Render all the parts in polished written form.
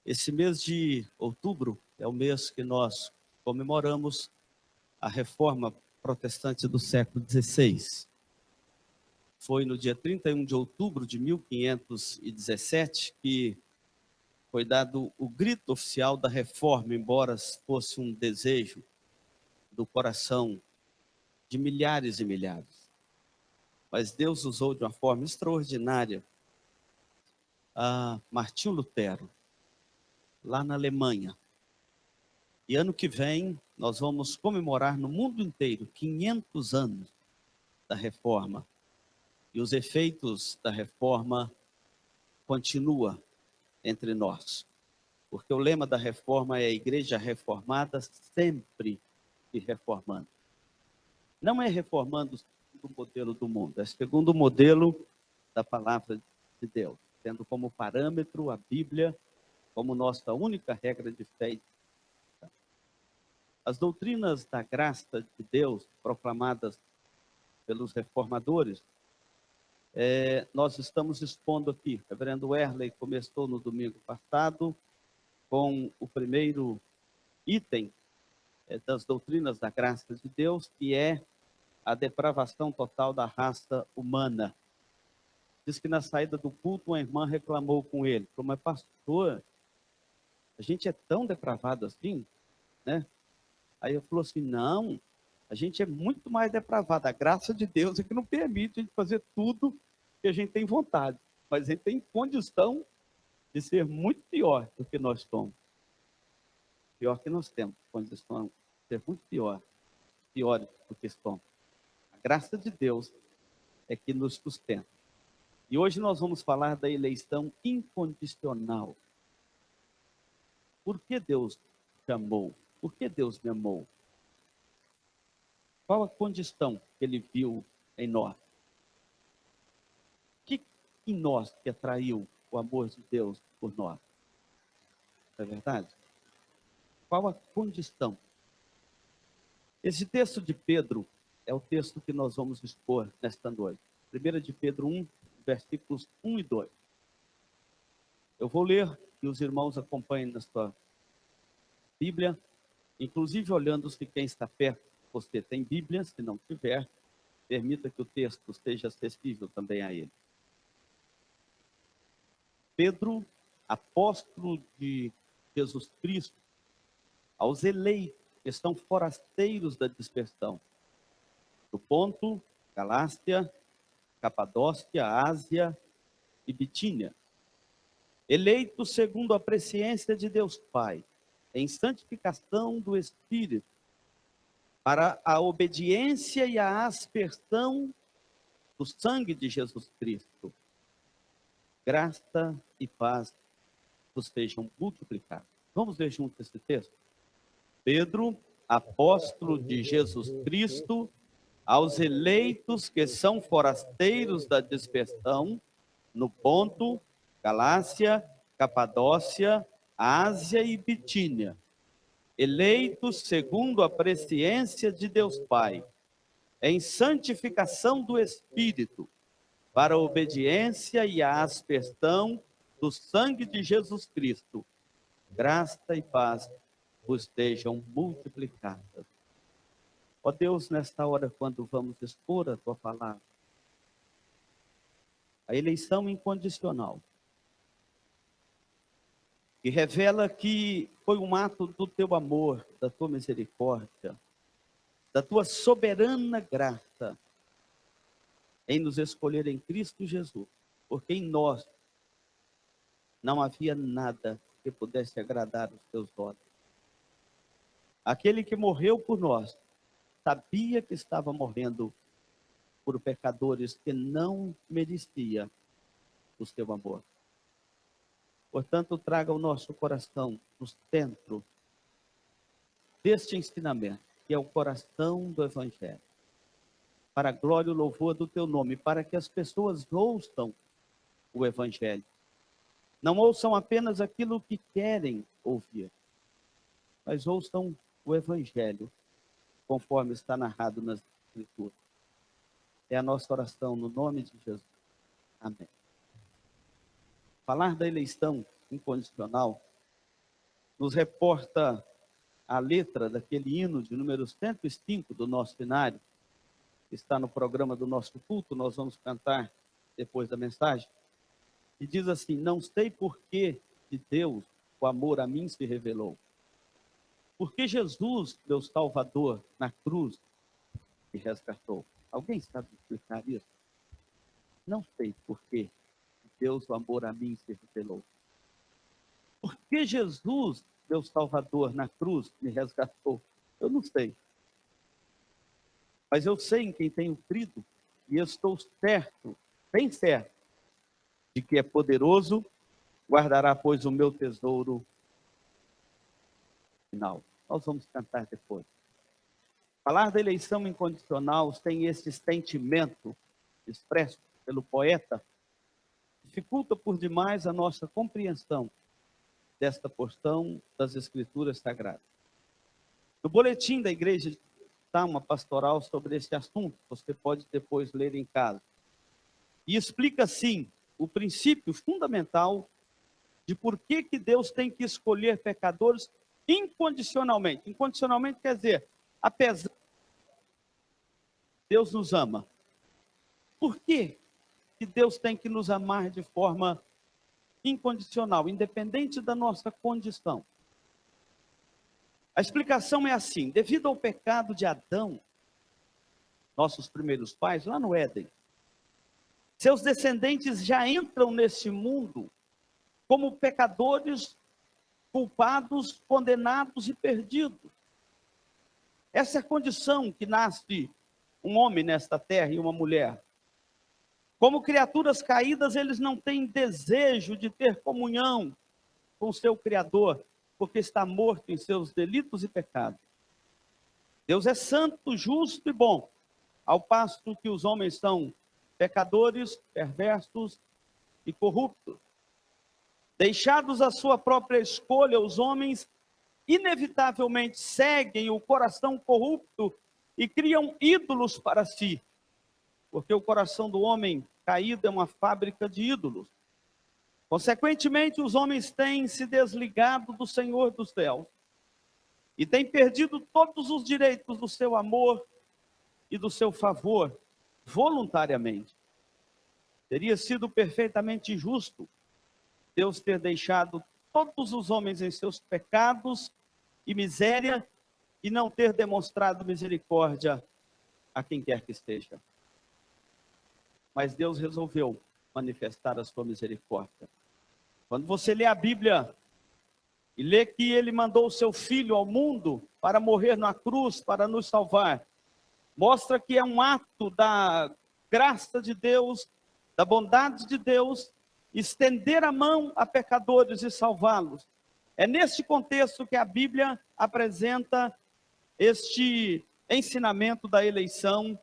Esse mês de outubro é o mês que nós comemoramos a reforma protestante do século XVI. Foi no dia 31 de outubro de 1517 que foi dado o grito oficial da reforma, embora fosse um desejo do coração de milhares e milhares. Mas Deus usou de uma forma extraordinária a Martinho Lutero, lá na Alemanha. E ano que vem nós vamos comemorar no mundo inteiro 500 anos da reforma. E os efeitos da reforma continuam entre nós. Porque o lema da reforma é a igreja reformada sempre se reformando. Não é reformando segundo o modelo do mundo, é segundo o modelo da palavra de Deus, tendo como parâmetro a Bíblia como nossa única regra de fé. As doutrinas da graça de Deus proclamadas pelos reformadores, nós estamos expondo aqui. O reverendo Werley começou no domingo passado com o primeiro item das doutrinas da graça de Deus, que é a depravação total da raça humana. Diz que na saída do culto, uma irmã reclamou com ele, falou: mas pastor, a gente é tão depravado assim, né? Aí ele falou assim: não, a gente é muito mais depravado. A graça de Deus é que não permite a gente fazer tudo que a gente tem vontade, mas a gente tem condição de ser muito pior do que nós somos. Pior que nós temos condição de ser muito piores do que somos. A graça de Deus é que nos sustenta. E hoje nós vamos falar da eleição incondicional. Por que Deus te amou? Por que Deus me amou? Qual a condição que Ele viu em nós? O que em nós que atraiu o amor de Deus por nós? Não é verdade? Qual a condição? Esse texto de Pedro é o texto que nós vamos expor nesta noite. 1 de Pedro 1, versículos 1 e 2. Eu vou ler e os irmãos acompanhem na sua Bíblia, inclusive olhando se quem está perto, você tem Bíblia, se não tiver, permita que o texto seja acessível também a ele. Pedro, apóstolo de Jesus Cristo, aos eleitos que são forasteiros da dispersão, do Ponto, Galácia, Capadócia, Ásia e Bitínia, eleitos segundo a presciência de Deus Pai, em santificação do Espírito, para a obediência e a aspersão do sangue de Jesus Cristo. Graça e paz vos sejam multiplicados. Vamos ver junto esse texto? Pedro, apóstolo de Jesus Cristo, aos eleitos que são forasteiros da dispersão, no Ponto, Galácia, Capadócia, Ásia e Bitínia, eleitos segundo a presciência de Deus Pai, em santificação do Espírito, para a obediência e a aspersão do sangue de Jesus Cristo. Graça e paz vos estejam multiplicadas. Ó Deus, nesta hora, quando vamos expor a Tua palavra, a eleição incondicional, que revela que foi um ato do Teu amor, da Tua misericórdia, da Tua soberana graça, em nos escolher em Cristo Jesus, porque em nós não havia nada que pudesse agradar os Teus olhos. Aquele que morreu por nós, sabia que estava morrendo por pecadores que não merecia o Teu amor. Portanto, traga o nosso coração no centro deste ensinamento, que é o coração do Evangelho, para a glória e o louvor do Teu nome, para que as pessoas ouçam o Evangelho. Não ouçam apenas aquilo que querem ouvir, mas ouçam o Evangelho, conforme está narrado nas Escrituras. É a nossa oração no nome de Jesus. Amém. Falar da eleição incondicional nos reporta a letra daquele hino de número 105 do nosso binário, que está no programa do nosso culto, nós vamos cantar depois da mensagem, e diz assim: não sei por que de Deus o amor a mim se revelou, porque Jesus, meu Salvador, na cruz me resgatou. Alguém sabe explicar isso? Não sei por que de Deus o amor a mim se revelou. Porque Jesus, meu Salvador, na cruz me resgatou. Eu não sei. Mas eu sei em quem tenho crido, e estou certo, bem certo, de que é poderoso, guardará, pois, o meu tesouro final. Nós vamos cantar depois. Falar da eleição incondicional sem esse sentimento expresso pelo poeta dificulta por demais a nossa compreensão desta porção das Escrituras Sagradas. No boletim da igreja está uma pastoral sobre esse assunto, você pode depois ler em casa. E explica, assim, o princípio fundamental de por que Deus tem que escolher pecadores incondicionalmente. Incondicionalmente quer dizer, apesar de Deus nos ama. Por que Deus tem que nos amar de forma incondicional, independente da nossa condição? A explicação é assim: devido ao pecado de Adão, nossos primeiros pais, lá no Éden, seus descendentes já entram nesse mundo como pecadores, culpados, condenados e perdidos. Essa é a condição que nasce um homem nesta terra e uma mulher. Como criaturas caídas, eles não têm desejo de ter comunhão com o seu Criador, porque está morto em seus delitos e pecados. Deus é santo, justo e bom, ao passo que os homens são pecadores, perversos e corruptos. Deixados à sua própria escolha, os homens inevitavelmente seguem o coração corrupto e criam ídolos para si, porque o coração do homem caído é uma fábrica de ídolos. Consequentemente, os homens têm se desligado do Senhor dos céus e têm perdido todos os direitos do seu amor e do seu favor voluntariamente. Teria sido perfeitamente justo Deus ter deixado todos os homens em seus pecados e miséria e não ter demonstrado misericórdia a quem quer que esteja. Mas Deus resolveu manifestar a sua misericórdia. Quando você lê a Bíblia e lê que ele mandou o seu filho ao mundo para morrer na cruz, para nos salvar, mostra que é um ato da graça de Deus, da bondade de Deus, estender a mão a pecadores e salvá-los. É neste contexto que a Bíblia apresenta este ensinamento da eleição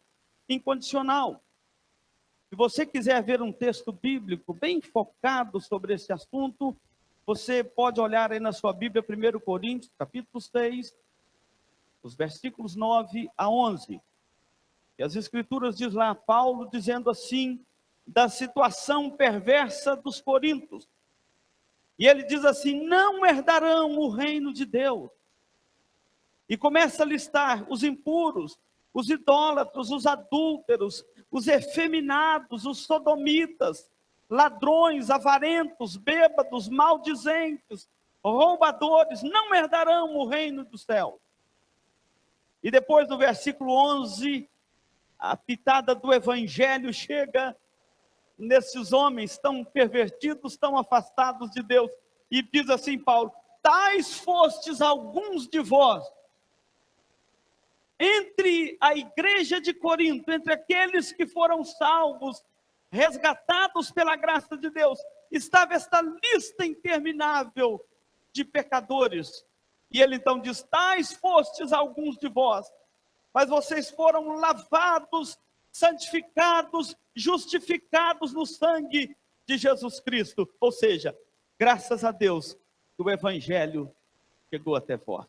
incondicional. Se você quiser ver um texto bíblico bem focado sobre esse assunto, você pode olhar aí na sua Bíblia, 1 Coríntios, capítulo 6, os versículos 9 a 11. E as Escrituras diz lá, Paulo dizendo assim, da situação perversa dos coríntios. E ele diz assim, não herdarão o reino de Deus. E começa a listar os impuros, os idólatros, os adúlteros, os efeminados, os sodomitas, ladrões, avarentos, bêbados, maldizentes, roubadores, não herdarão o reino dos céus. E depois no versículo 11, a pitada do evangelho chega nesses homens tão pervertidos, tão afastados de Deus. E diz assim Paulo, tais fostes alguns de vós, entre a igreja de Corinto, entre aqueles que foram salvos, resgatados pela graça de Deus, estava esta lista interminável de pecadores. E ele então diz, tais fostes alguns de vós, mas vocês foram lavados, santificados, justificados no sangue de Jesus Cristo. Ou seja, graças a Deus, que o evangelho chegou até vós.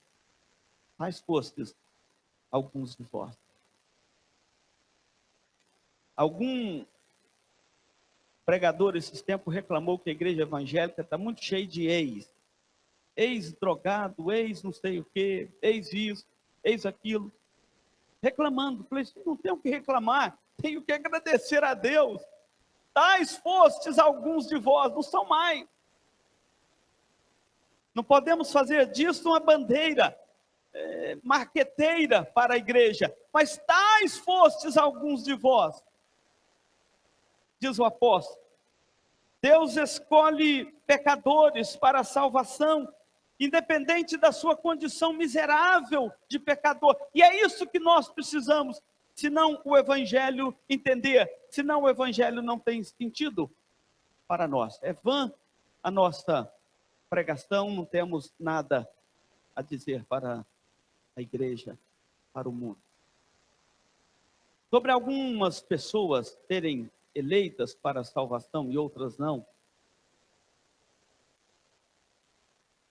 Tais fostes alguns de vós. Algum pregador esses tempos reclamou que a igreja evangélica está muito cheia de ex. ex-drogado, ex não sei o quê, ex isso, ex aquilo, reclamando. Falei, não tenho o que reclamar, tenho que agradecer a Deus. Tais fostes alguns de vós, não são mais. Não podemos fazer disso uma bandeira marqueteira para a igreja, mas tais fostes alguns de vós, diz o apóstolo. Deus escolhe pecadores para a salvação, independente da sua condição miserável de pecador, e é isso que nós precisamos, senão o evangelho entender, senão o evangelho não tem sentido para nós, é vã a nossa pregação, não temos nada a dizer para a igreja, para o mundo. Sobre algumas pessoas serem eleitas para a salvação e outras não,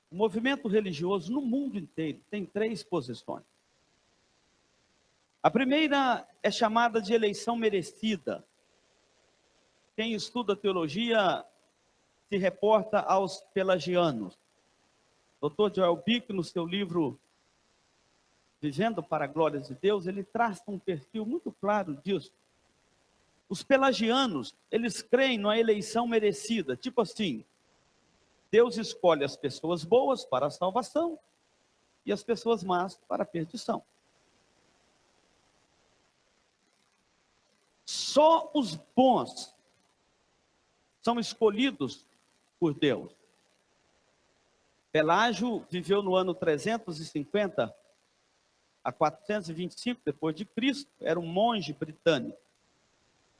o movimento religioso no mundo inteiro tem 3 posições. A primeira é chamada de eleição merecida. Quem estuda teologia se reporta aos pelagianos. Dr. Joel Bick, no seu livro Vivendo para a Glória de Deus, ele traça um perfil muito claro disso. Os pelagianos, eles creem na eleição merecida, tipo assim, Deus escolhe as pessoas boas para a salvação e as pessoas más para a perdição. Só os bons são escolhidos por Deus. Pelágio viveu no ano 350 a 425 depois de Cristo, era um monge britânico.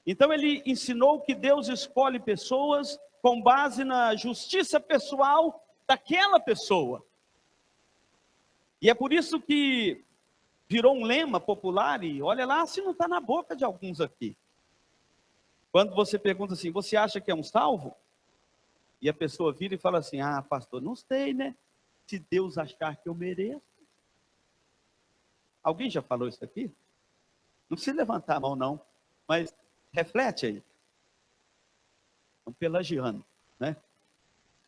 Então ele ensinou que Deus escolhe pessoas com base na justiça pessoal daquela pessoa. E é por isso que virou um lema popular, e olha lá se não está na boca de alguns aqui. Quando você pergunta assim, você acha que é um salvo? E a pessoa vira e fala assim, ah, pastor, não sei, né? Se Deus achar que eu mereço. Alguém já falou isso aqui? Não precisa levantar a mão, não. Mas reflete aí. É um pelagiano, né?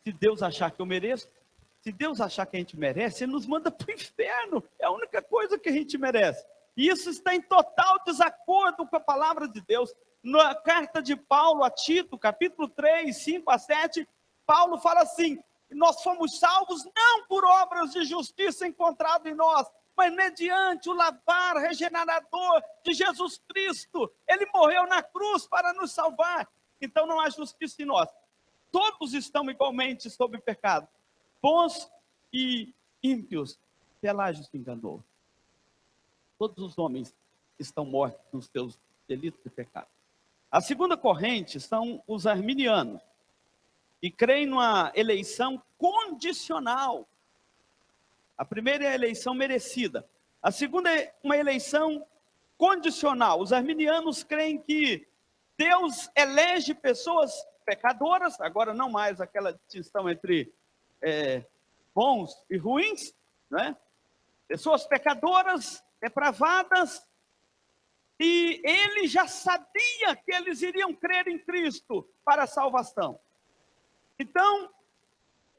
Se Deus achar que eu mereço, se Deus achar que a gente merece, Ele nos manda para o inferno. É a única coisa que a gente merece. E isso está em total desacordo com a palavra de Deus. Na carta de Paulo a Tito, capítulo 3, 5 a 7, Paulo fala assim, nós fomos salvos não por obras de justiça encontrado em nós, mas mediante o lavar regenerador de Jesus Cristo. Ele morreu na cruz para nos salvar. Então não há justiça em nós. Todos estão igualmente sob pecado. Bons e ímpios. Pelágio se enganou. Todos os homens estão mortos nos seus delitos e pecados. A segunda corrente são os arminianos, que creem numa eleição condicional. A primeira é a eleição merecida. A segunda é uma eleição condicional. Os arminianos creem que Deus elege pessoas pecadoras, agora não mais aquela distinção entre bons e ruins, né? Pessoas pecadoras, depravadas, e ele já sabia que eles iriam crer em Cristo para a salvação. Então,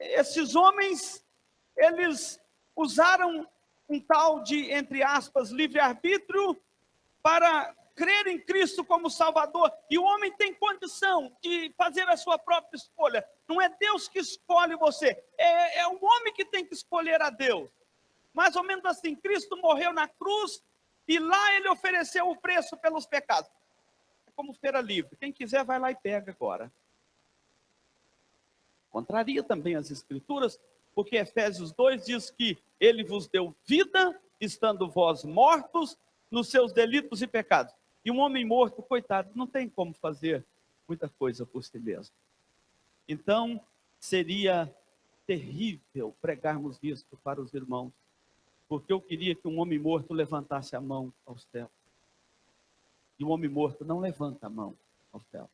esses homens, eles usaram um tal de, entre aspas, livre-arbítrio para crer em Cristo como Salvador. E o homem tem condição de fazer a sua própria escolha. Não é Deus que escolhe você, é o homem que tem que escolher a Deus. Mais ou menos assim, Cristo morreu na cruz e lá ele ofereceu o preço pelos pecados. É como feira livre, quem quiser vai lá e pega agora. Contraria também as Escrituras, porque Efésios 2 diz que ele vos deu vida, estando vós mortos nos seus delitos e pecados. E um homem morto, coitado, não tem como fazer muita coisa por si mesmo. Então, seria terrível pregarmos isso para os irmãos, porque eu queria que um homem morto levantasse a mão ao céu. E um homem morto não levanta a mão ao céu.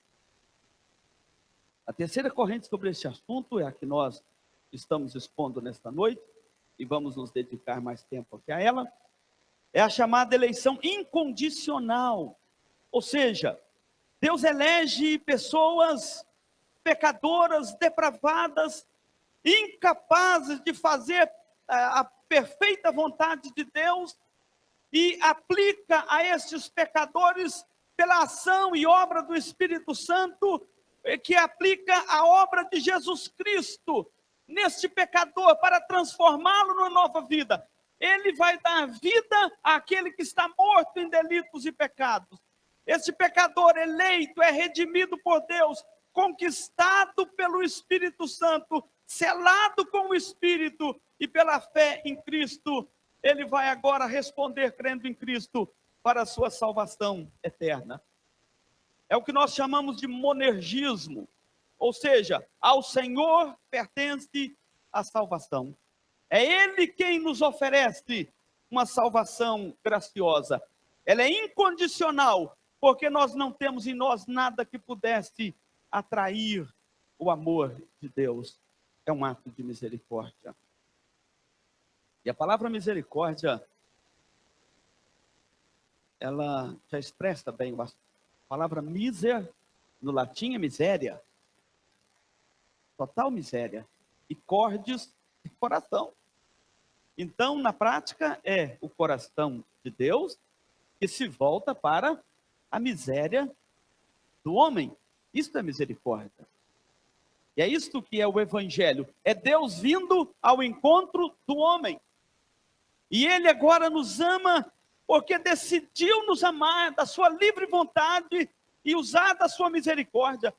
A terceira corrente sobre esse assunto é a que nós estamos expondo nesta noite, e vamos nos dedicar mais tempo aqui a ela, é a chamada eleição incondicional. Ou seja, Deus elege pessoas pecadoras, depravadas, incapazes de fazer a perfeita vontade de Deus, e aplica a estes pecadores, pela ação e obra do Espírito Santo, que aplica a obra de Jesus Cristo neste pecador, para transformá-lo numa nova vida. Ele vai dar vida àquele que está morto em delitos e pecados. Esse pecador eleito é redimido por Deus, conquistado pelo Espírito Santo, selado com o Espírito, e pela fé em Cristo, ele vai agora responder crendo em Cristo para a sua salvação eterna. É o que nós chamamos de monergismo, ou seja, ao Senhor pertence a salvação. É Ele quem nos oferece uma salvação graciosa. Ela é incondicional, porque nós não temos em nós nada que pudesse atrair o amor de Deus. É um ato de misericórdia. E a palavra misericórdia, ela já expressa bem. A palavra miser, no latim, é miséria. Total miséria. E cordis, coração. Então, na prática, é o coração de Deus que se volta para a miséria do homem. Isto é misericórdia. E é isto que é o Evangelho. É Deus vindo ao encontro do homem. E Ele agora nos ama, porque decidiu nos amar da sua livre vontade e usar da sua misericórdia.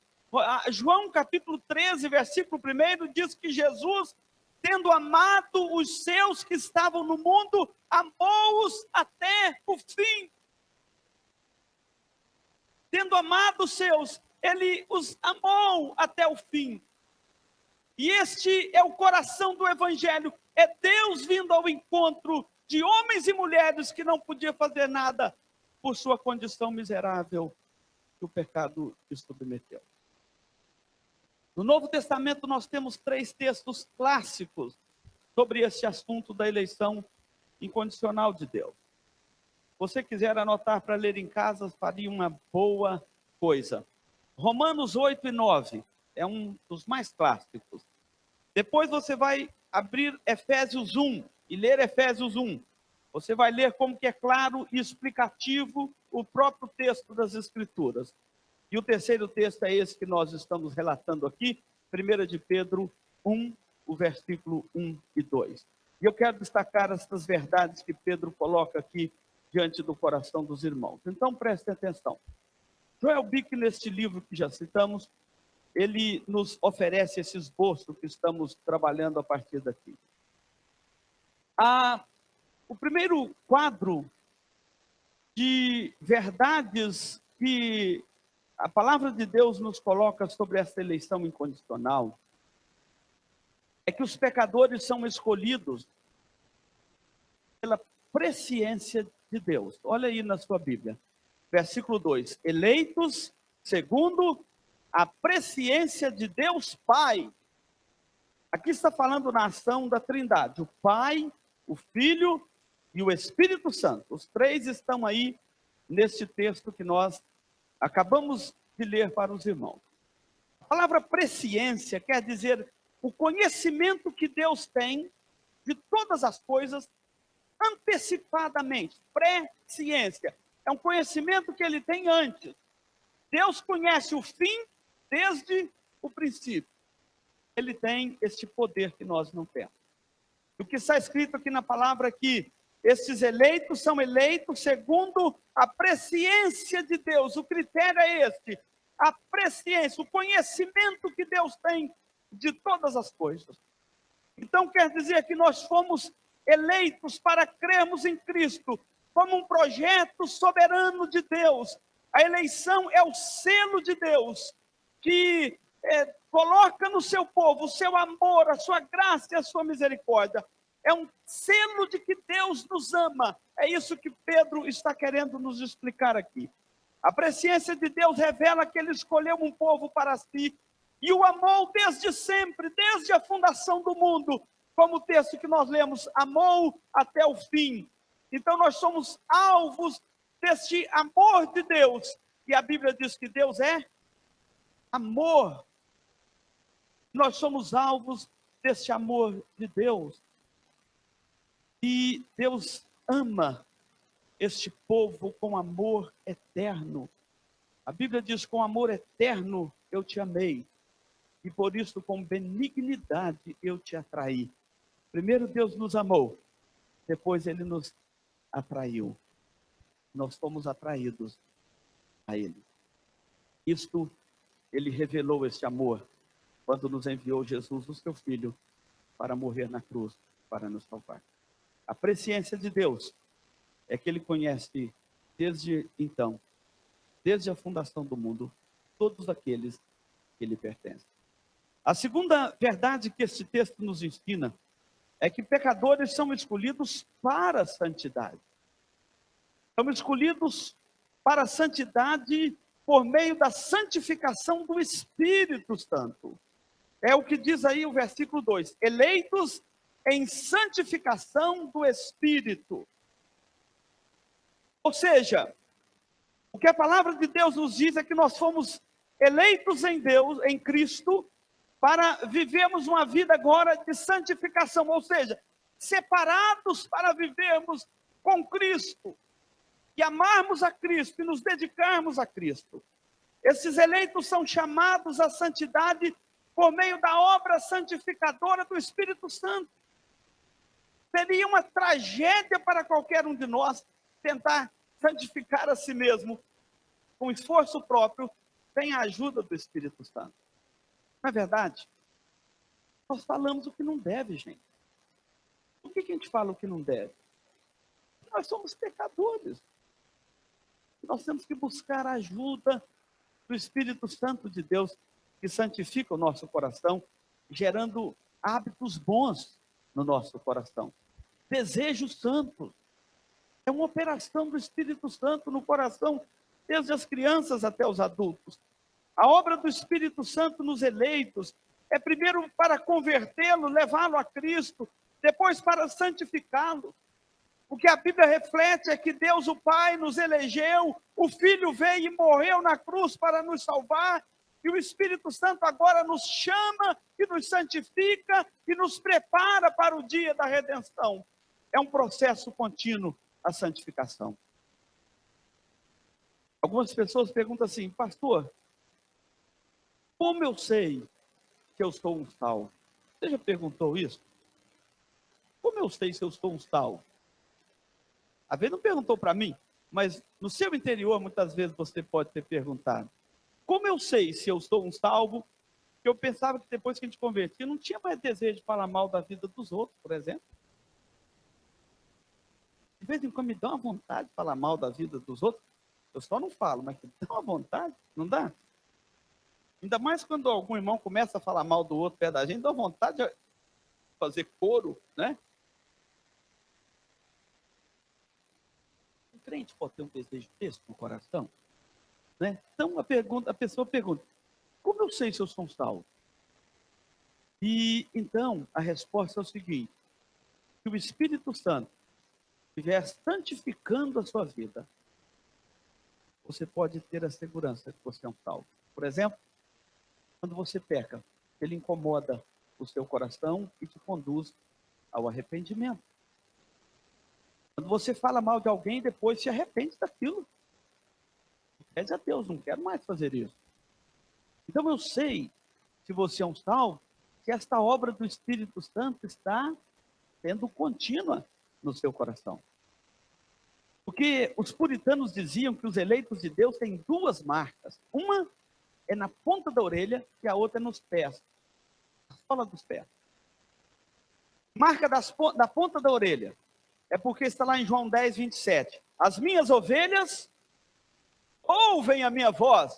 João capítulo 13, versículo 1, diz que Jesus, tendo amado os seus que estavam no mundo, amou-os até o fim. Tendo amado os seus, Ele os amou até o fim. E este é o coração do Evangelho. É Deus vindo ao encontro de homens e mulheres que não podiam fazer nada por sua condição miserável que o pecado lhes submeteu. No Novo Testamento nós temos 3 textos clássicos sobre esse assunto da eleição incondicional de Deus. Se você quiser anotar para ler em casa, faria uma boa coisa. Romanos 8 e 9 é um dos mais clássicos. Depois você vai abrir Efésios 1 e ler Efésios 1. Você vai ler como que é claro e explicativo o próprio texto das Escrituras. E o terceiro texto é esse que nós estamos relatando aqui, 1 de Pedro 1, o versículo 1 e 2. E eu quero destacar estas verdades que Pedro coloca aqui diante do coração dos irmãos. Então prestem atenção. Joel Bick, neste livro que já citamos, ele nos oferece esse esboço que estamos trabalhando a partir daqui. O primeiro quadro de verdades que a palavra de Deus nos coloca sobre essa eleição incondicional é que os pecadores são escolhidos pela presciência de Deus. Olha aí na sua Bíblia, versículo 2: eleitos segundo a presciência de Deus Pai. Aqui está falando na ação da Trindade, o Pai, o Filho e o Espírito Santo. Os 3 estão aí neste texto que nós acabamos de ler para os irmãos. A palavra presciência quer dizer o conhecimento que Deus tem de todas as coisas antecipadamente. Presciência é um conhecimento que ele tem antes. Deus conhece o fim desde o princípio. Ele tem este poder que nós não temos. O que está escrito aqui na palavra é que esses eleitos são eleitos segundo a presciência de Deus. O critério é este: a presciência, o conhecimento que Deus tem de todas as coisas. Então quer dizer que nós fomos eleitos para crermos em Cristo como um projeto soberano de Deus. A eleição é o selo de Deus que coloca no seu povo o seu amor, a sua graça e a sua misericórdia. É um selo de que Deus nos ama. É isso que Pedro está querendo nos explicar aqui. A presciência de Deus revela que Ele escolheu um povo para si e o amou desde sempre, desde a fundação do mundo, como o texto que nós lemos, amou até o fim. Então nós somos alvos deste amor de Deus. E a Bíblia diz que Deus é amor. Nós somos alvos deste amor de Deus. E Deus ama este povo com amor eterno. A Bíblia diz: com amor eterno eu te amei, e por isso com benignidade eu te atraí. Primeiro Deus nos amou, depois Ele nos atraiu. Nós fomos atraídos a Ele. Isto, Ele revelou este amor quando nos enviou Jesus, o seu Filho, para morrer na cruz, para nos salvar. A presciência de Deus é que Ele conhece desde então, desde a fundação do mundo, todos aqueles que lhe pertencem. A segunda verdade que este texto nos ensina é que pecadores são escolhidos para a santidade. São escolhidos para a santidade por meio da santificação do Espírito Santo. É o que diz aí o versículo 2. Eleitos em santificação do Espírito. Ou seja, o que a palavra de Deus nos diz é que nós fomos eleitos em Deus, em Cristo, para vivermos uma vida agora de santificação, ou seja, separados para vivermos com Cristo, e amarmos a Cristo, e nos dedicarmos a Cristo. Esses eleitos são chamados à santidade por meio da obra santificadora do Espírito Santo. Seria uma tragédia para qualquer um de nós tentar santificar a si mesmo com esforço próprio, sem a ajuda do Espírito Santo. Não é verdade? Nós falamos o que não deve, gente. Por que a gente fala o que não deve? Nós somos pecadores. Nós temos que buscar a ajuda do Espírito Santo de Deus, que santifica o nosso coração, gerando hábitos bons no nosso coração. Desejos santos. É uma operação do Espírito Santo no coração, desde as crianças até os adultos. A obra do Espírito Santo nos eleitos é primeiro para convertê-lo, levá-lo a Cristo, depois para santificá-lo. O que a Bíblia reflete é que Deus, o Pai, nos elegeu, o Filho veio e morreu na cruz para nos salvar, e o Espírito Santo agora nos chama e nos santifica e nos prepara para o dia da redenção. É um processo contínuo a santificação. Algumas pessoas perguntam assim: pastor, como eu sei que eu sou um salvo? Você já perguntou isso? Como eu sei se eu sou um salvo? Às vezes não perguntou para mim, mas no seu interior muitas vezes você pode ter perguntado: como eu sei se eu sou um salvo? Que eu pensava que depois que a gente convertia, não tinha mais desejo de falar mal da vida dos outros, por exemplo. De vez em quando me dá uma vontade de falar mal da vida dos outros. Eu só não falo, mas me dá uma vontade, não dá? Ainda mais quando algum irmão começa a falar mal do outro perto da gente, dá vontade de fazer coro, né? Um crente pode ter um desejo desse no coração, né? Então a pessoa pergunta: como eu sei se eu sou salvo? E então a resposta é o seguinte: se o Espírito Santo estiver santificando a sua vida, você pode ter a segurança de que você é um salvo. Por exemplo, quando você peca, ele incomoda o seu coração e te conduz ao arrependimento. Quando você fala mal de alguém, depois se arrepende daquilo. Pede a Deus: não quero mais fazer isso. Então eu sei, se você é um salvo, que esta obra do Espírito Santo está sendo contínua no seu coração. Porque os puritanos diziam que os eleitos de Deus têm duas marcas. Uma é na ponta da orelha e a outra é nos pés. Na sola dos pés. Marca da ponta da orelha é porque está lá em João 10, 27. As minhas ovelhas ouvem a minha voz.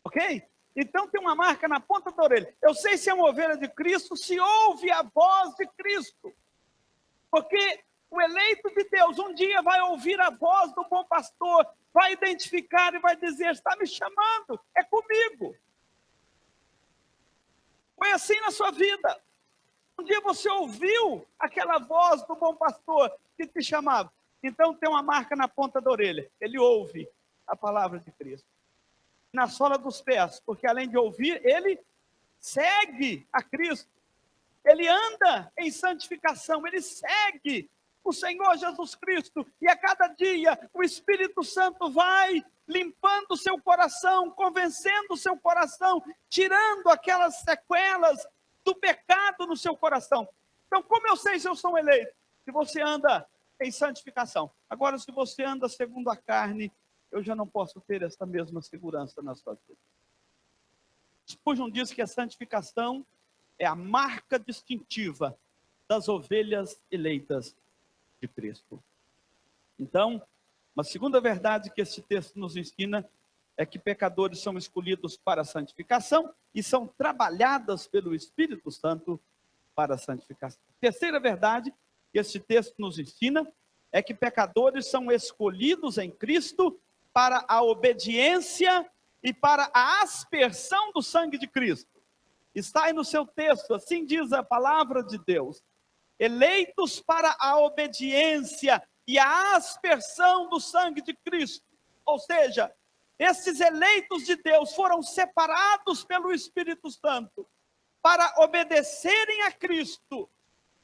Ok? Então tem uma marca na ponta da orelha. Eu sei se é uma ovelha de Cristo se ouve a voz de Cristo. Porque o eleito de Deus um dia vai ouvir a voz do bom pastor, vai identificar e vai dizer: está me chamando, é comigo. Foi assim na sua vida. Um dia você ouviu aquela voz do bom pastor que te chamava. Então tem uma marca na ponta da orelha. Ele ouve a palavra de Cristo. Na sola dos pés, porque além de ouvir, ele segue a Cristo, ele anda em santificação, ele segue o Senhor Jesus Cristo, e a cada dia o Espírito Santo vai limpando o seu coração, convencendo o seu coração, tirando aquelas sequelas do pecado no seu coração. Então, como eu sei se eu sou eleito? Se você anda em santificação. Agora, se você anda segundo a carne, eu já não posso ter essa mesma segurança na sua vida. Spurgeon diz que a santificação é a marca distintiva das ovelhas eleitas de Cristo. Então, uma segunda verdade que esse texto nos ensina é que pecadores são escolhidos para a santificação e são trabalhadas pelo Espírito Santo para a santificação. Terceira verdade que esse texto nos ensina é que pecadores são escolhidos em Cristo para a obediência e para a aspersão do sangue de Cristo. Está aí no seu texto, assim diz a palavra de Deus: eleitos para a obediência e a aspersão do sangue de Cristo. Ou seja, esses eleitos de Deus foram separados pelo Espírito Santo para obedecerem a Cristo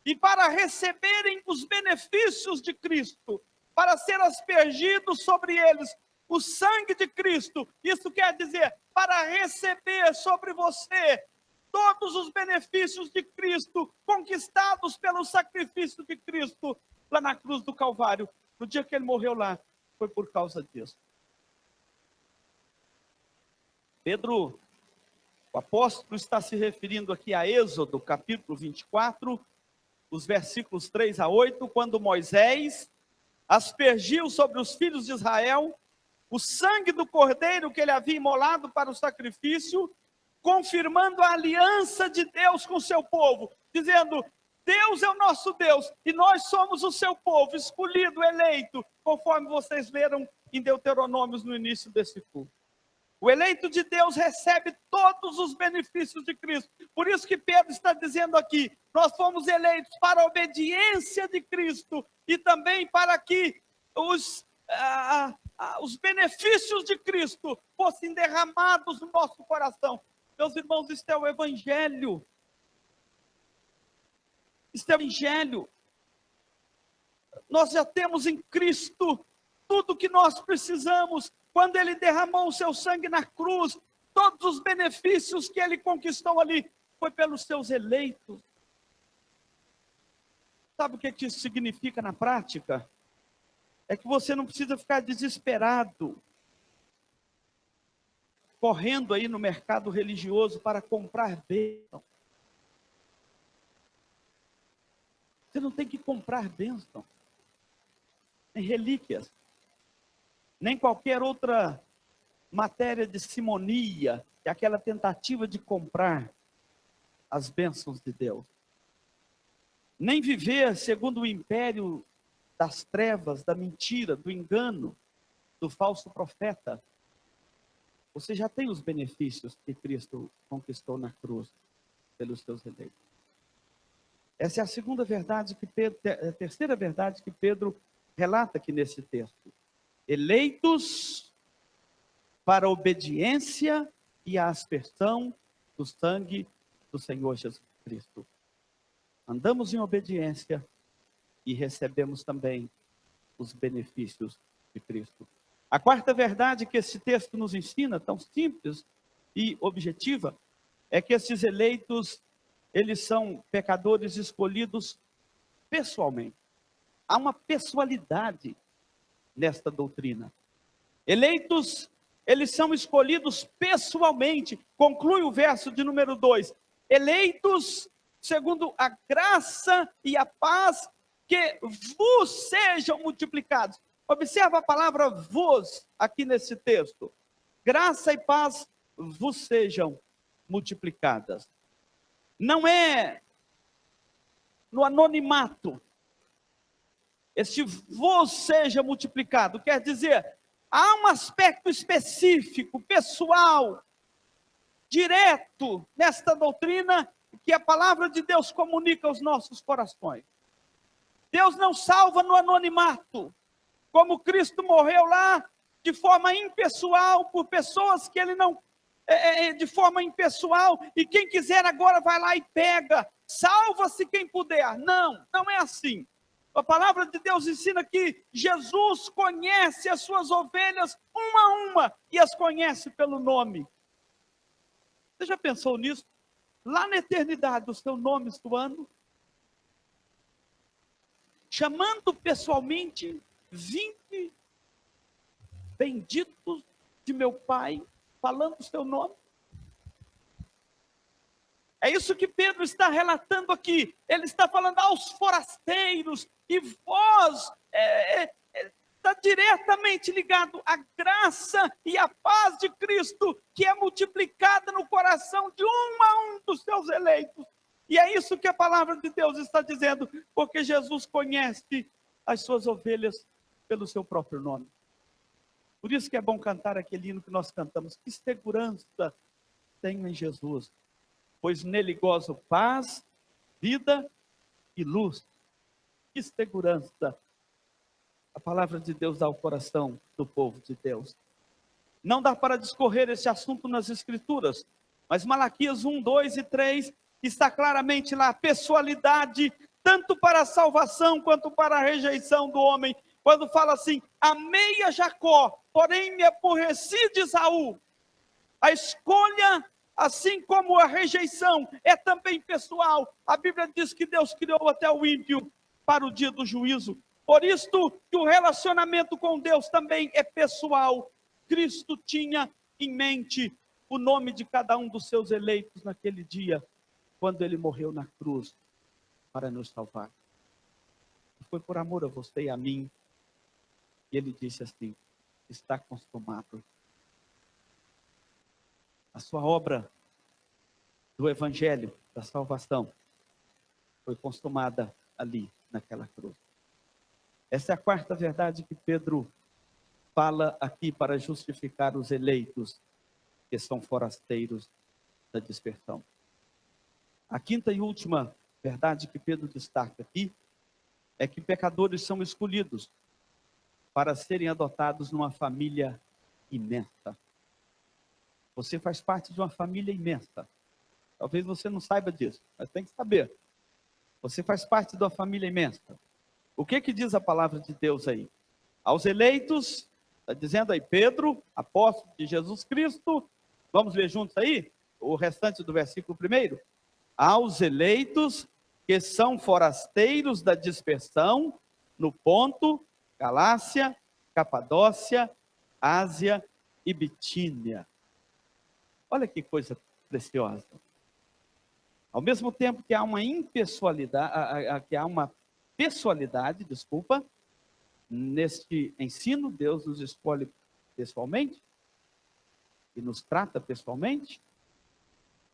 e para receberem os benefícios de Cristo, para ser aspergido sobre eles o sangue de Cristo. Isso quer dizer, para receber sobre você todos os benefícios de Cristo, conquistados pelo sacrifício de Cristo, lá na cruz do Calvário. No dia que ele morreu lá, foi por causa disso. Pedro, o apóstolo, está se referindo aqui a Êxodo, capítulo 24, os versículos 3 a 8, quando Moisés aspergiu sobre os filhos de Israel o sangue do cordeiro que ele havia imolado para o sacrifício, confirmando a aliança de Deus com o seu povo, dizendo: Deus é o nosso Deus e nós somos o seu povo, escolhido, eleito, conforme vocês leram em Deuteronômio no início desse culto. O eleito de Deus recebe todos os benefícios de Cristo. Por isso que Pedro está dizendo aqui: nós fomos eleitos para a obediência de Cristo e também para que os benefícios de Cristo fossem derramados no nosso coração. Meus irmãos, isto é o Evangelho. Isto é o Evangelho. Nós já temos em Cristo tudo o que nós precisamos. Quando ele derramou o seu sangue na cruz, todos os benefícios que ele conquistou ali, foi pelos seus eleitos. Sabe o que isso significa na prática? É que você não precisa ficar desesperado, correndo aí no mercado religioso para comprar bênção. Você não tem que comprar bênção, nem relíquias, nem qualquer outra matéria de simonia, que é aquela tentativa de comprar as bênçãos de Deus. Nem viver segundo o império das trevas, da mentira, do engano, do falso profeta. Você já tem os benefícios que Cristo conquistou na cruz pelos seus eleitos. Essa é a segunda verdade que Pedro, a terceira verdade que Pedro relata aqui nesse texto. Eleitos para a obediência e a aspersão do sangue do Senhor Jesus Cristo. Andamos em obediência e recebemos também os benefícios de Cristo. A quarta verdade que esse texto nos ensina, tão simples e objetiva, é que esses eleitos, eles são pecadores escolhidos pessoalmente. Há uma pessoalidade nesta doutrina. Eleitos, eles são escolhidos pessoalmente. Conclui o verso de número 2. Eleitos segundo a graça e a paz que vos sejam multiplicados. Observa a palavra vos aqui nesse texto. Graça e paz vos sejam multiplicadas. Não é no anonimato. Este vos seja multiplicado quer dizer, há um aspecto específico, pessoal, direto nesta doutrina que a palavra de Deus comunica aos nossos corações. Deus não salva no anonimato, como Cristo morreu lá de forma impessoal por pessoas que ele não de forma impessoal, e quem quiser agora vai lá e pega, salva-se quem puder. Não, não é assim. A palavra de Deus ensina que Jesus conhece as suas ovelhas uma a uma, e as conhece pelo nome. Você já pensou nisso? Lá na eternidade, o seu nome soando, chamando pessoalmente 20 benditos de meu Pai, falando o seu nome. É isso que Pedro está relatando aqui. Ele está falando aos forasteiros, e vós está diretamente ligado à graça e à paz de Cristo, que é multiplicada no coração de um a um dos seus eleitos. E é isso que a palavra de Deus está dizendo, porque Jesus conhece as suas ovelhas pelo seu próprio nome. Por isso que é bom cantar aquele hino que nós cantamos: que segurança tenho em Jesus, pois nele gozo paz, vida e luz. Que segurança a palavra de Deus dá ao coração do povo de Deus. Não dá para discorrer esse assunto nas Escrituras, mas Malaquias 1, 2 e 3 está claramente lá, a pessoalidade, tanto para a salvação quanto para a rejeição do homem. Quando fala assim: amei a Jacó, porém me aborreci de Esaú. A escolha, assim como a rejeição, é também pessoal. A Bíblia diz que Deus criou até o ímpio para o dia do juízo. Por isso que o relacionamento com Deus também é pessoal. Cristo tinha em mente o nome de cada um dos seus eleitos naquele dia, quando ele morreu na cruz para nos salvar. Foi por amor a você e a mim. E ele disse assim: está consumado. A sua obra do evangelho, da salvação, foi consumada ali, naquela cruz. Essa é a quarta verdade que Pedro fala aqui para justificar os eleitos que são forasteiros da dispersão. A quinta e última verdade que Pedro destaca aqui é que pecadores são escolhidos para serem adotados numa família imensa. Você faz parte de uma família imensa. Talvez você não saiba disso, mas tem que saber. Você faz parte de uma família imensa. O que diz a palavra de Deus aí? Aos eleitos, está dizendo aí Pedro, apóstolo de Jesus Cristo. Vamos ler juntos aí o restante do versículo 1. Aos eleitos que são forasteiros da dispersão no Ponto, Galácia, Capadócia, Ásia e Bitínia. Olha que coisa preciosa. Ao mesmo tempo que há uma impessoalidade, que há uma pessoalidade, neste ensino, Deus nos escolhe pessoalmente e nos trata pessoalmente.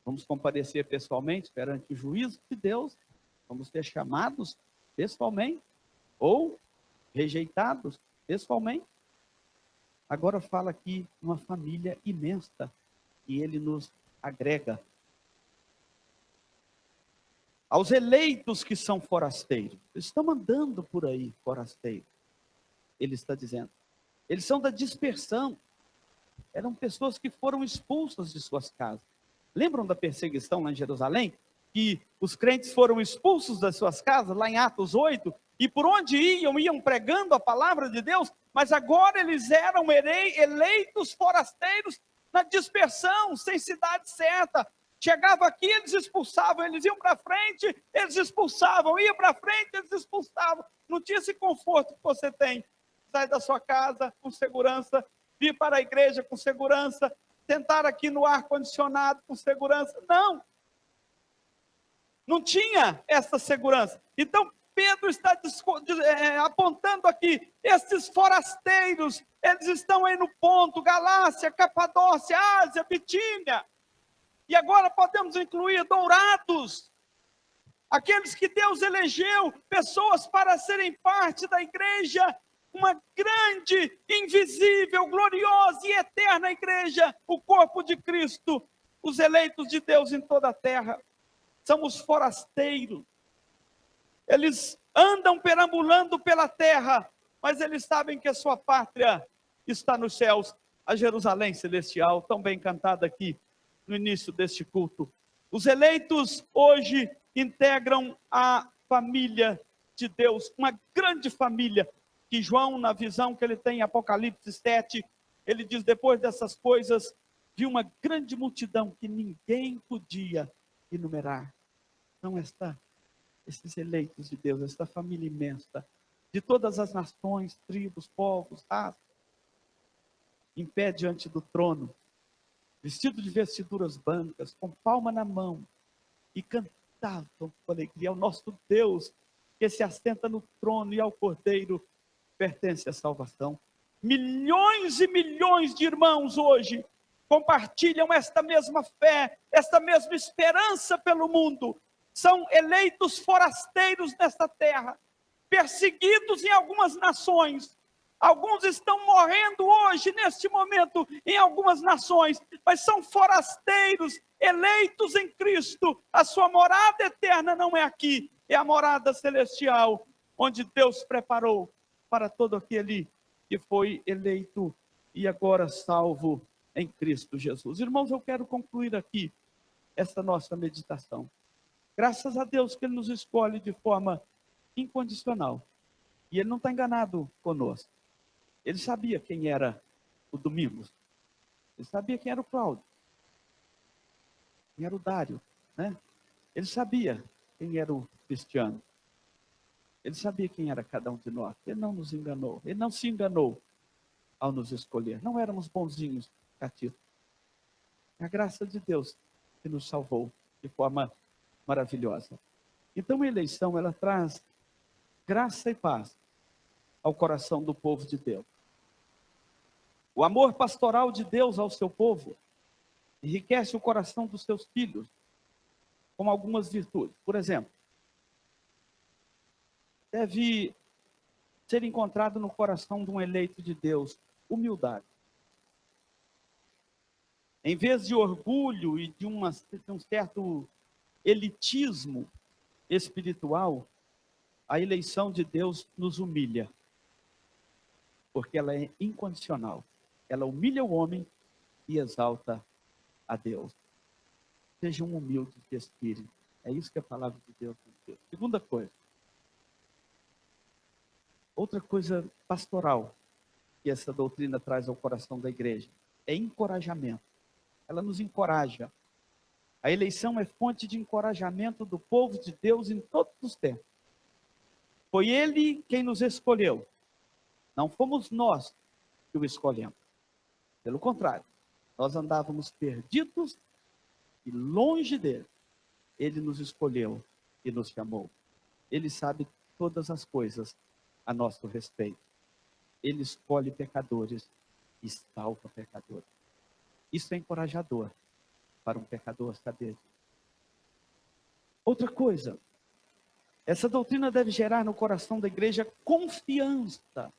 Vamos comparecer pessoalmente perante o juízo de Deus, vamos ser chamados pessoalmente ou rejeitados pessoalmente. Agora fala aqui uma família imensa e ele nos agrega. Aos eleitos que são forasteiros, eles estão andando por aí, forasteiros. Ele está dizendo, eles são da dispersão. Eram pessoas que foram expulsas de suas casas. Lembram da perseguição lá em Jerusalém? Que os crentes foram expulsos das suas casas, lá em Atos 8, e por onde iam pregando a palavra de Deus, mas agora eles eram eleitos forasteiros na dispersão, sem cidade certa. Chegava aqui, eles expulsavam, eles iam para frente, eles expulsavam, iam para frente, eles expulsavam. Não tinha esse conforto que você tem. Sai da sua casa com segurança, vir para a igreja com segurança, sentar aqui no ar-condicionado com segurança. Não. Não tinha essa segurança. Então, Pedro está apontando aqui, esses forasteiros, eles estão aí no Ponto, Galácia, Capadócia, Ásia, Bitínia. E agora podemos incluir dourados, aqueles que Deus elegeu, pessoas para serem parte da igreja, uma grande, invisível, gloriosa e eterna igreja, o corpo de Cristo, os eleitos de Deus em toda a terra. São os forasteiros. Eles andam perambulando pela terra, mas eles sabem que a sua pátria está nos céus. a Jerusalém celestial, tão bem cantada aqui no início deste culto. Os eleitos hoje integram a família de Deus, uma grande família, que João, na visão que ele tem em Apocalipse 7, ele diz, depois dessas coisas, vi uma grande multidão que ninguém podia enumerar. Então, esses eleitos de Deus, esta família imensa, de todas as nações, tribos, povos, raças, em pé diante do trono, vestido de vestiduras brancas, com palma na mão, e cantavam com alegria ao nosso Deus, que se assenta no trono, e ao Cordeiro pertence a salvação. Milhões e milhões de irmãos hoje compartilham esta mesma fé, esta mesma esperança pelo mundo. São eleitos forasteiros nesta terra, perseguidos em algumas nações. Alguns estão morrendo hoje, neste momento, em algumas nações, mas são forasteiros, eleitos em Cristo. A sua morada eterna não é aqui, é a morada celestial, onde Deus preparou para todo aquele que foi eleito e agora salvo em Cristo Jesus. Irmãos, eu quero concluir aqui esta nossa meditação. Graças a Deus que Ele nos escolhe de forma incondicional. E Ele não está enganado conosco. Ele sabia quem era o Domingos. Ele sabia quem era o Cláudio. Quem era o Dário, né? Ele sabia quem era o Cristiano. Ele sabia quem era cada um de nós. Ele não nos enganou. Ele não se enganou ao nos escolher. Não éramos bonzinhos, catitos. É a graça de Deus que nos salvou de forma maravilhosa. Então a eleição, ela traz graça e paz ao coração do povo de Deus. O amor pastoral de Deus ao seu povo enriquece o coração dos seus filhos com algumas virtudes. Por exemplo, deve ser encontrado no coração de um eleito de Deus humildade. Em vez de orgulho e de um certo elitismo espiritual, a eleição de Deus nos humilha, porque ela é incondicional. Ela humilha o homem e exalta a Deus. Sejam humildes de espírito. É isso que a palavra de Deus diz. Segunda coisa. Outra coisa pastoral que essa doutrina traz ao coração da igreja é encorajamento. Ela nos encoraja. A eleição é fonte de encorajamento do povo de Deus em todos os tempos. Foi Ele quem nos escolheu. Não fomos nós que o escolhemos. Pelo contrário, nós andávamos perdidos e longe dele. Ele nos escolheu e nos chamou. Ele sabe todas as coisas a nosso respeito. Ele escolhe pecadores e salva pecadores. Isso é encorajador para um pecador saber. Outra coisa, essa doutrina deve gerar no coração da igreja confiança.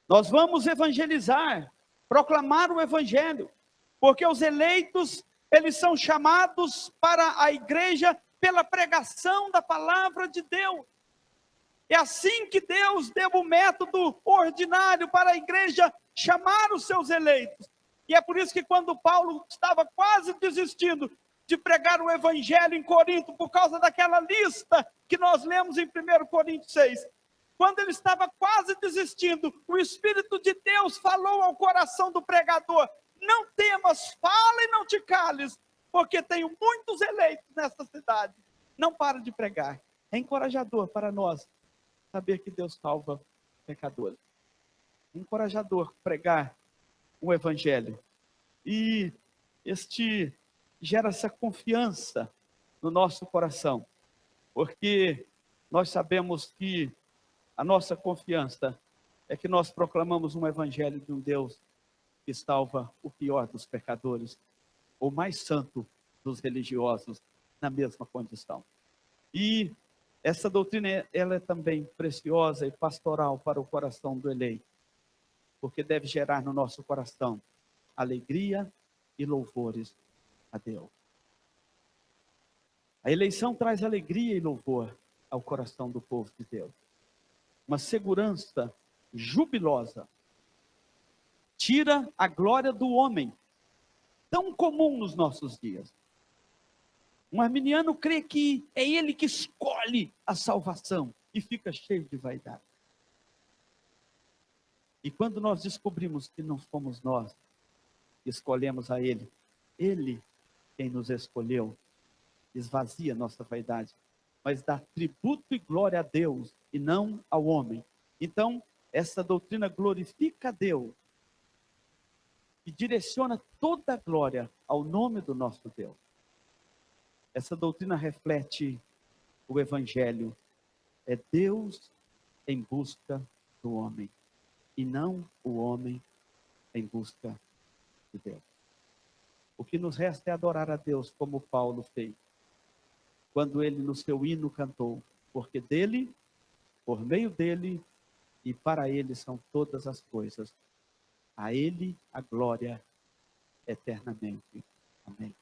Nós vamos evangelizar, proclamar o evangelho, porque os eleitos, eles são chamados para a igreja pela pregação da palavra de Deus. É assim que Deus deu o método ordinário para a igreja chamar os seus eleitos. E é por isso que quando Paulo estava quase desistindo de pregar o evangelho em Corinto, por causa daquela lista que nós lemos em 1 Coríntios 6, quando ele estava quase desistindo, o Espírito de Deus falou ao coração do pregador: não temas, fala e não te cales, porque tenho muitos eleitos nesta cidade. Não para de pregar. É encorajador para nós saber que Deus salva pecadores. É encorajador pregar o evangelho. E este gera essa confiança no nosso coração, porque nós sabemos que a nossa confiança é que nós proclamamos um evangelho de um Deus que salva o pior dos pecadores, o mais santo dos religiosos, na mesma condição. E essa doutrina, ela é também preciosa e pastoral para o coração do eleito, porque deve gerar no nosso coração alegria e louvores a Deus. A eleição traz alegria e louvor ao coração do povo de Deus. Uma segurança jubilosa tira a glória do homem, tão comum nos nossos dias. Um arminiano crê que é ele que escolhe a salvação e fica cheio de vaidade. E quando nós descobrimos que não fomos nós que escolhemos a ele quem nos escolheu, esvazia nossa vaidade, mas dá tributo e glória a Deus e não ao homem. Então, essa doutrina glorifica a Deus e direciona toda a glória ao nome do nosso Deus. Essa doutrina reflete o Evangelho. É Deus em busca do homem e não o homem em busca de Deus. O que nos resta é adorar a Deus como Paulo fez, quando ele no seu hino cantou, porque dele, por meio dele e para ele são todas as coisas. A ele a glória eternamente. Amém.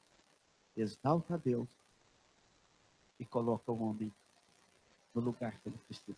Exalta a Deus e coloca o homem no lugar que ele precisa.